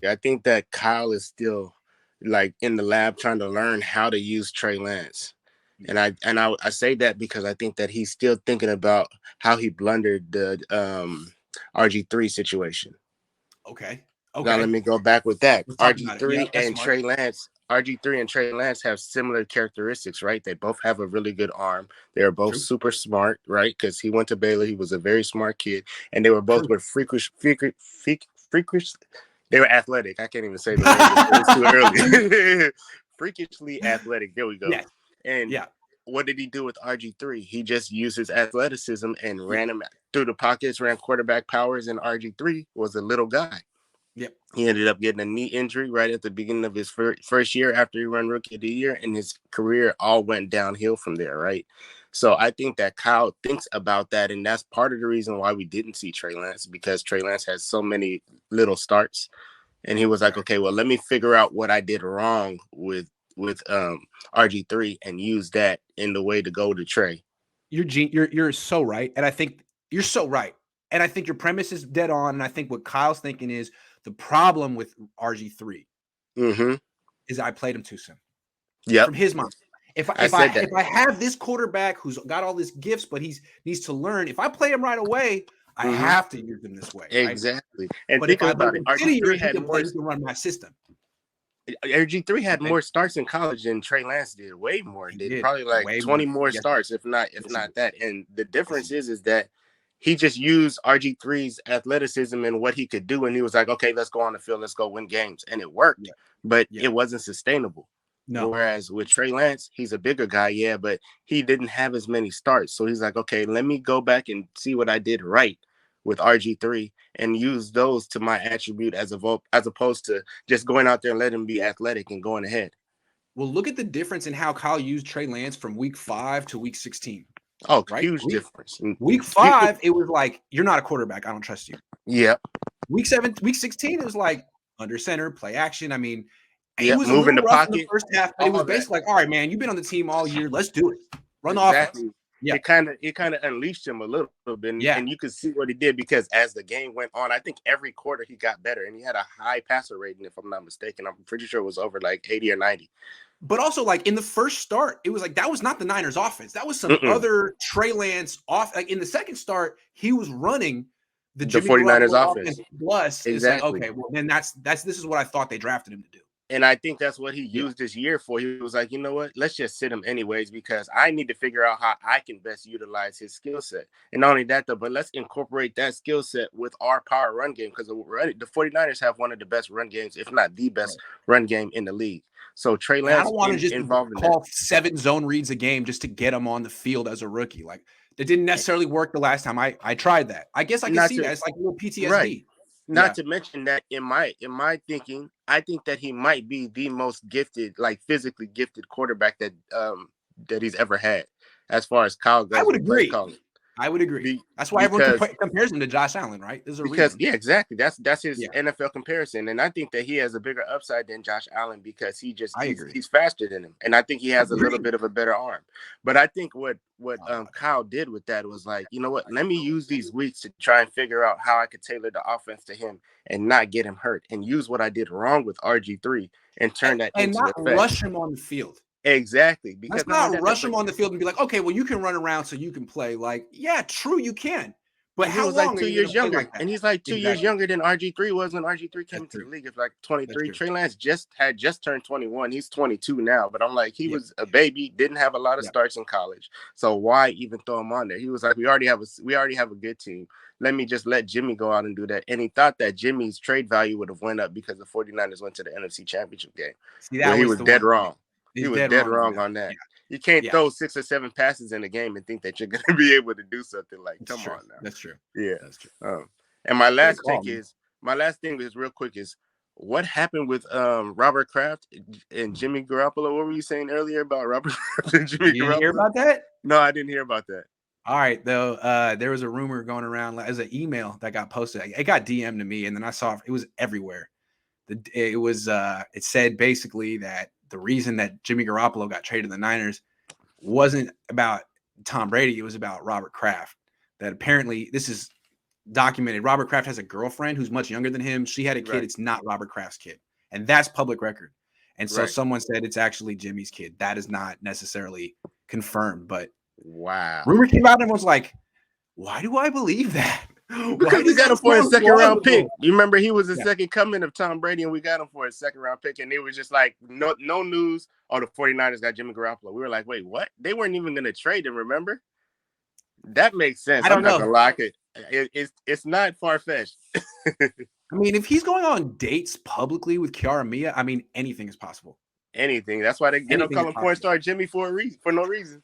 I think that Kyle is still like in the lab trying to learn how to use Trey Lance. And I say that because I think that he's still thinking about how he blundered the RG3 situation. Okay. Now let Okay. me go back with that. Let's talk about it. Yeah, RG3 that's and smart. Trey Lance. RG3 and Trey Lance have similar characteristics, right? They both have a really good arm. They are both True. super smart, right? Because he went to Baylor. He was a very smart kid, and they were both True. with freakish. They were athletic. I can't even say the word. It's too early. Freakishly athletic. There we go. Yes. And Yeah. what did he do with RG3? He just used his athleticism and Yeah. ran him through the pockets, ran quarterback powers, and RG3 was a little guy. Yep. He ended up getting a knee injury right at the beginning of his first year after he won Rookie of the Year, and his career all went downhill from there, right? So I think that Kyle thinks about that, and that's part of the reason why we didn't see Trey Lance, because Trey Lance has so many little starts, and he was like, Right. okay, well, let me figure out what I did wrong with RG3 and use that in the way to go to Trey. You're so right, and I think you're so right, and I think your premise is dead on. And I think what Kyle's thinking is the problem with RG3 Mm-hmm. is I played him too soon Yep. from his mind. If I I if I said that. if I have this quarterback who's got all these gifts, but he's needs to learn. If I play him right away, I Mm-hmm. have to use him this way, right? Exactly. And But if think I let about it. him sit a year, RG3 he had can play. more He can run my system. RG3 had Okay, more starts in college than Trey Lance did. Way more. he Did did probably like way 20 more. more Yes, starts, if not yes, he did. that. And the Yes, he difference did. is that he just used RG3's athleticism and what he could do, and he was like, okay, let's go on the field, let's go win games. And it worked, Yeah, but yeah. it wasn't sustainable. No, Whereas with Trey Lance, he's a bigger guy, yeah, but he didn't have as many starts. So he's like, okay, let me go back and see what I did right with RG3 and use those to my attribute as opposed to just going out there and letting him be athletic and going ahead. well, look at the difference in how Kyle used Trey Lance from week 5 to week 16. Oh, Right? huge difference. Week People, 5, it was like, you're not a quarterback. I don't trust you. yeah, Week 7, week 16, it was like under center, play action. I mean, it yeah, was a moving little the rough in the pocket, first half, but it was all that. basically like, all right, man, you've been on the team all year. Let's do it. Run the offense. Exactly. Yeah. It kind of unleashed him a little bit, Yeah. and you could see what he did because as the game went on, I think every quarter he got better, and he had a high passer rating, if I'm not mistaken. I'm pretty sure it was over like 80 or 90. But also, like in the first start, it was like that was not the Niners offense. That was some Mm-mm. other Trey Lance off. Like in the second start, he was running the The Jimmy 49ers Garoppolo offense. offense plus. It's like, Exactly. okay, well, then that's this is what I thought they drafted him to do. And I think that's what he Yeah. used this year for. He was like, you know what? Let's just sit him anyways because I need to figure out how I can best utilize his skill set. And not only that, though, but let's incorporate that skill set with our power run game because the 49ers have one of the best run games, if not the best Right. run game in the league. So Trey And I Lance don't want to just involved in that. call 7 zone reads a game just to get him on the field as a rookie. Like that didn't necessarily work the last time I tried that. I guess I can Not see to that. It's like a little right. PTSD. Not Yeah. to mention that in my thinking, I think that he might be the most gifted, like physically gifted quarterback that he's ever had, as far as Kyle I goes would with play agree. calling. I would agree. Be, That's why everyone because compares him to Josh Allen, right? There's a because reason. yeah, exactly. That's his Yeah, NFL comparison, and I think that he has a bigger upside than Josh Allen because I agree. he's faster than him, and I think he has a little Agreed. bit of a better arm. But I think what Oh, Kyle did with that was like, you know what? Let me use these weeks to try and figure out how I could tailor the offense to him and not get him hurt, and use what I did wrong with RG3 and turn that and into not effect. rush him on the field. Exactly, Let's because not only not that, though, rush but him on the field and be like, okay, well, you can run around so you can play. Like, yeah, true, you can. But and he how was like long are two you going years to play younger, like that? and he's like 2 years Exactly. younger than RG3 was when RG3 came That's into the true. league. It's like That's 23. true. Trey Lance had just turned 21. He's 22 now, but I'm like, he Yeah. was a baby, didn't have a lot of Yeah. starts in college, so why even throw him on there? He was like, we already have a good team. Let me just let Jimmy go out and do that. And he thought that Jimmy's trade value would have went up because the 49ers went to the NFC Championship game, See, where that he was was the dead one thing. wrong. He He's was dead dead wrong on wrong that. on that. Yeah. You can't Yeah. throw 6 or 7 passes in a game and think that you're going to be able to do something. Like, That's come true. on now. That's true. Yeah. That's true. And my Great last call, take man. is my last thing is real quick is what happened with Robert Kraft and Jimmy Garoppolo? What were you saying earlier about Robert Kraft and Jimmy You didn't hear Garoppolo? about that? No, I didn't hear about that. All right, though. There was a rumor going around as an email that got posted. It got DM'd to me, and then I saw it was everywhere. It said basically that the reason that Jimmy Garoppolo got traded to the Niners wasn't about Tom Brady. It was about Robert Kraft. That apparently this is documented. Robert Kraft has a girlfriend who's much younger than him. She had a kid. Right. It's not Robert Kraft's kid. And that's public record. And so Right. someone said it's actually Jimmy's kid. That is not necessarily confirmed, but Wow. rumor came out and was like, why do I believe that? Why Because we does got that him for a sound second round pick. plausible? You remember he was the Yeah. second coming of Tom Brady, and we got him for a second round pick. And it was just like no news. Oh, the 49ers got Jimmy Garoppolo. We were like, wait, what? They weren't even going to trade him, remember? That makes sense. I I'm don't not know. going to lie. It's not far fetched. I mean, if he's going on dates publicly with Kiara Mia, I mean, anything is possible. Anything. That's why they don't Anything call is him porn possible. star Jimmy for no reason.